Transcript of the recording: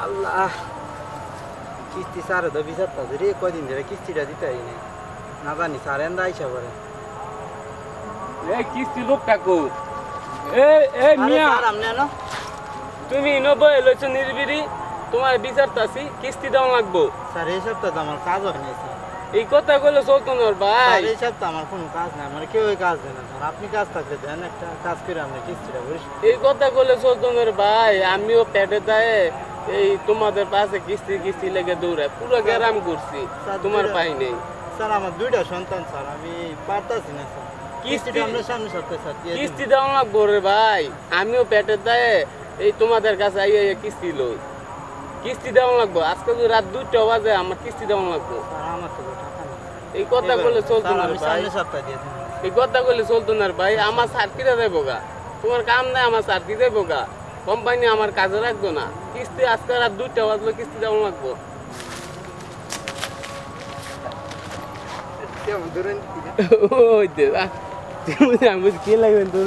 আল্লাহ কিস্তি সারে তো বিচার রে কদিন ধরে কিস্তিটা দিতে হয়নি না জানি স্যার এন্দা আইসা করে এই কিস্তি লোক কাকু এই মিয়া স্যার আমনে না তুমি 90 লইছো নির্বিরি তোমার বিচারতাছি কিস্তি দাও লাগবো স্যার এই সপ্তাহে তো আমার কাজ হয়নি স্যার এই কথা কইলে চলতো না ভাই এই সপ্তাহে আমার কোনো কাজ নাই আমার কেউ কাজ দেয় না স্যার আপনি কাজ থাকলে দেন একটা কাজ করে আমরা কিস্তিটা ভরিস এই কথা কইলে চলতো না ভাই আমিও পেটে দেয় এই তোমাদের পাশে কিস্তি কিস্তি লেগে দৌড়ায় পুরো গ্যারাম করছি তোমার পাই নেই স্যার আমার দুইটা সন্তান স্যার আমি পারতাছি না স্যার কিস্তিটা আমরা সামনে সপ্তাহে স্যার কিস্তি দেওয়া লাগবো রে ভাই আমিও পেটের দেয় এই তোমাদের কাছে আইয়া কিস্তি লই কিস্তি দেওয়া লাগবো আজকে যদি রাত 2টা বাজে আমার কিস্তি দেওয়া লাগবো স্যার আমার তো টাকা নেই এই কথা বলে চলতো না ভাই সামনে সপ্তাহে দিয়ে দিন এই কথা বলে চলতো না ভাই আমার সার্কিটা দেবো গা তোমার কাম নাই আমার সার্কি দেবো গা কোম্পানি আমার কাজে রাখবো না কিস্তি আজকে রাত 2টা বাজলো কিস্তি দেওয়া লাগবো কেমন দূরে ওই দে আমি কি লাগবে তোর